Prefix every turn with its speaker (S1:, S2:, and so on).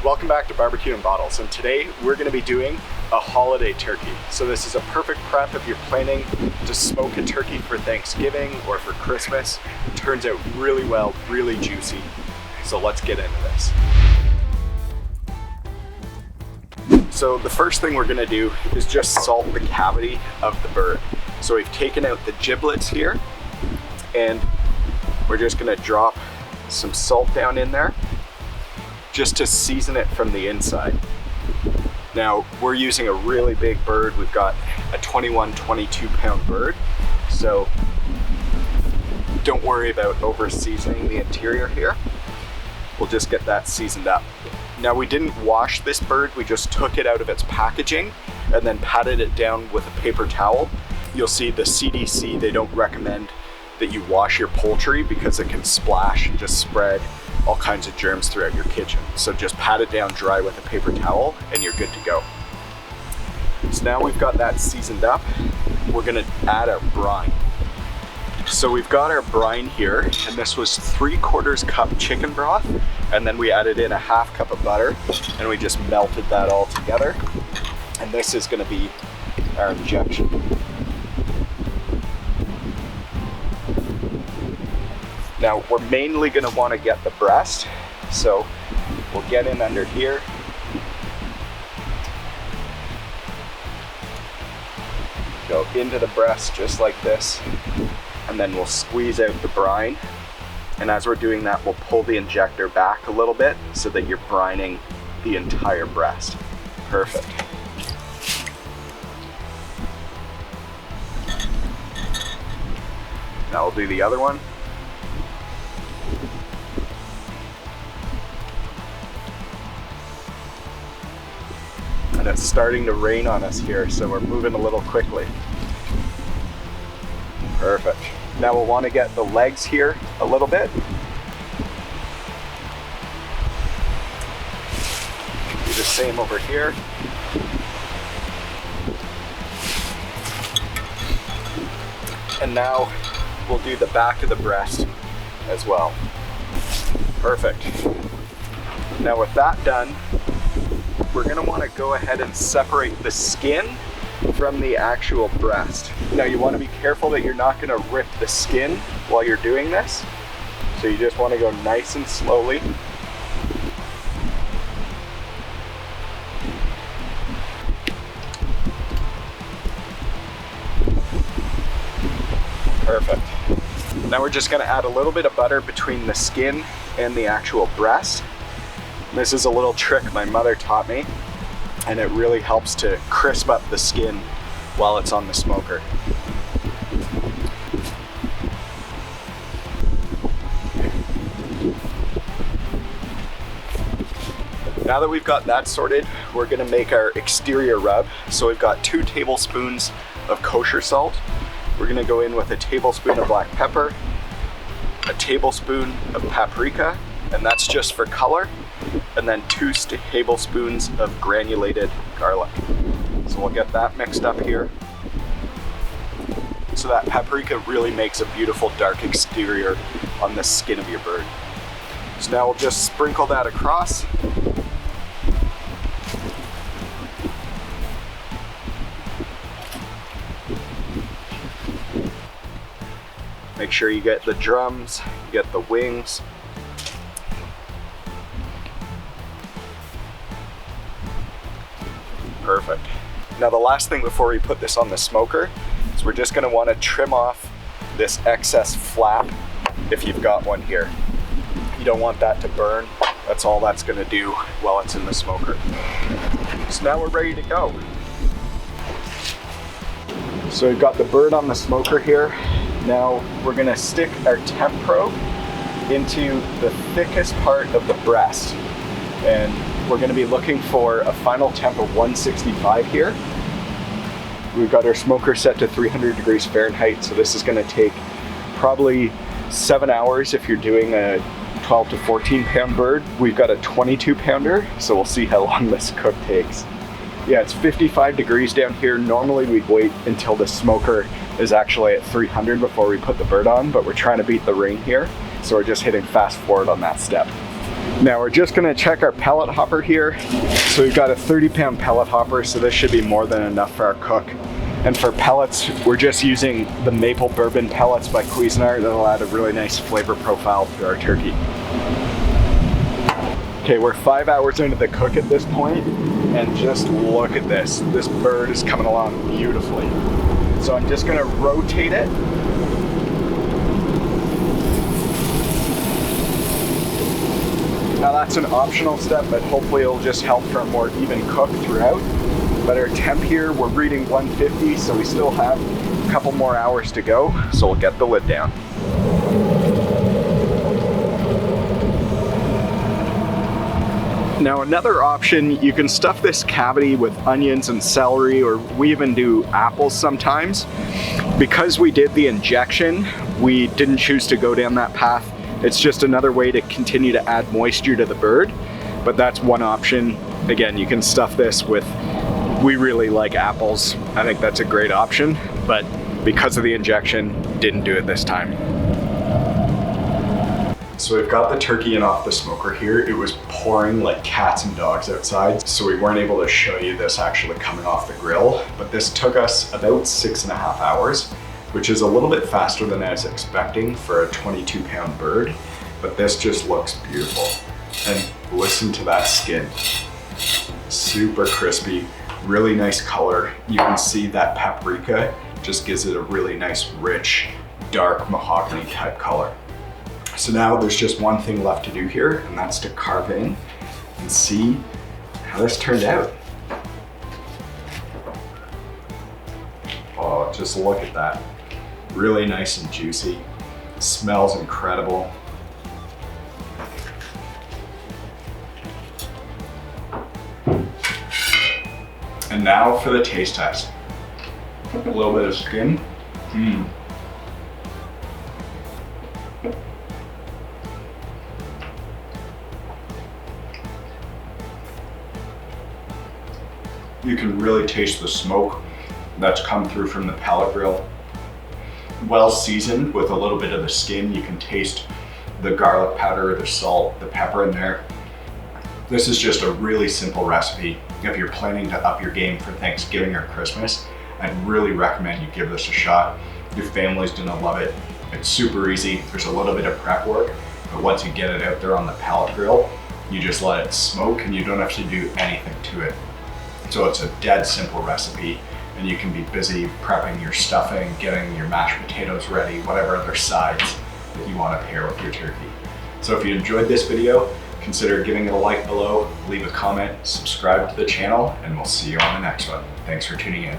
S1: Welcome back to Barbecue and Bottles, and today we're going to be doing a holiday turkey. So this is a perfect prep if you're planning to smoke a turkey for Thanksgiving or for Christmas. It turns out really well, really juicy. So let's get into this. So the first thing we're going to do is just salt the cavity of the bird. So we've taken out the giblets here, and we're just going to drop some salt down in there just to season it from the inside. Now we're using a really big bird. We've got a 22 pound bird, so don't worry about over seasoning the interior here. We'll just get that seasoned up. Now we didn't wash this bird, we just took it out of its packaging and then patted it down with a paper towel. You'll see the CDC, they don't recommend that you wash your poultry because it can splash and just spread all kinds of germs throughout your kitchen. So just pat it down dry with a paper towel and you're good to go. So now we've got that seasoned up, we're gonna add our brine. So we've got our brine here, and this was 3/4 cup chicken broth, and then we added in a 1/2 cup of butter, and we just melted that all together. And this is gonna be our injection. Now we're mainly gonna wanna get the breast, so we'll get in under here. Go into the breast just like this, and then we'll squeeze out the brine. And as we're doing that, we'll pull the injector back a little bit so that you're brining the entire breast. Perfect. Now we'll do the other one. And it's starting to rain on us here, so we're moving a little quickly. Perfect. Now we'll want to get the legs here a little bit. Do the same over here. And now we'll do the back of the breast as well. Perfect. Now with that done, we're gonna wanna go ahead and separate the skin from the actual breast. Now you wanna be careful that you're not gonna rip the skin while you're doing this. So you just wanna go nice and slowly. Perfect. Now we're just gonna add a little bit of butter between the skin and the actual breast. This is a little trick my mother taught me, and it really helps to crisp up the skin while it's on the smoker. Now that we've got that sorted, we're gonna make our exterior rub. So we've got 2 tablespoons of kosher salt. We're gonna go in with a tablespoon of black pepper, a tablespoon of paprika, and that's just for color, and then 2 tablespoons of granulated garlic. So we'll get that mixed up here. So that paprika really makes a beautiful dark exterior on the skin of your bird. So now we'll just sprinkle that across. Make sure you get the drums, you get the wings. Perfect. Now the last thing before we put this on the smoker is we're just gonna wanna trim off this excess flap if you've got one here. You don't want that to burn. That's all that's gonna do while it's in the smoker. So now we're ready to go. So we've got the bird on the smoker here. Now we're gonna stick our temp probe into the thickest part of the breast. And we're gonna be looking for a final temp of 165 here. We've got our smoker set to 300 degrees Fahrenheit, so this is gonna take probably 7 hours if you're doing a 12 to 14 pound bird. We've got a 22 pounder, so we'll see how long this cook takes. Yeah, it's 55 degrees down here. Normally we'd wait until the smoker is actually at 300 before we put the bird on, but we're trying to beat the rain here, so we're just hitting fast forward on that step. Now we're just gonna check our pellet hopper here. So we've got a 30-pound pellet hopper, so this should be more than enough for our cook. And for pellets, we're just using the maple bourbon pellets by Cuisinart that'll add a really nice flavor profile to our turkey. Okay, we're 5 hours into the cook at this point, and just look at this. This bird is coming along beautifully. So I'm just gonna rotate it. Now that's an optional step, but hopefully it'll just help for a more even cook throughout. But our temp here, we're reading 150, so we still have a couple more hours to go. So we'll get the lid down. Now another option, you can stuff this cavity with onions and celery, or we even do apples sometimes. Because we did the injection, we didn't choose to go down that path. It's just another way to continue to add moisture to the bird, but that's one option. Again, you can stuff this with, we really like apples. I think that's a great option, but because of the injection, didn't do it this time. So we've got the turkey in off the smoker here. It was pouring like cats and dogs outside, so we weren't able to show you this actually coming off the grill, but this took us about 6.5 hours, which is a little bit faster than I was expecting for a 22-pound bird, but this just looks beautiful. And listen to that skin. Super crispy, really nice color. You can see that paprika just gives it a really nice, rich, dark mahogany type color. So now there's just one thing left to do here, and that's to carve in and see how this turned out. Oh, just look at that. Really nice and juicy. Smells incredible. And now for the taste test. A little bit of skin. You can really taste the smoke that's come through from the pellet grill. Well seasoned with a little bit of the skin. You can taste the garlic powder, the salt, the pepper in there. This is just a really simple recipe. If you're planning to up your game for Thanksgiving or Christmas, I'd really recommend you give this a shot. Your family's gonna love it. It's super easy. There's a little bit of prep work, but once you get it out there on the pellet grill, you just let it smoke and you don't have to do anything to it. So it's a dead simple recipe, and you can be busy prepping your stuffing, getting your mashed potatoes ready, whatever other sides that you want to pair with your turkey. So if you enjoyed this video, consider giving it a like below, leave a comment, subscribe to the channel, and we'll see you on the next one. Thanks for tuning in.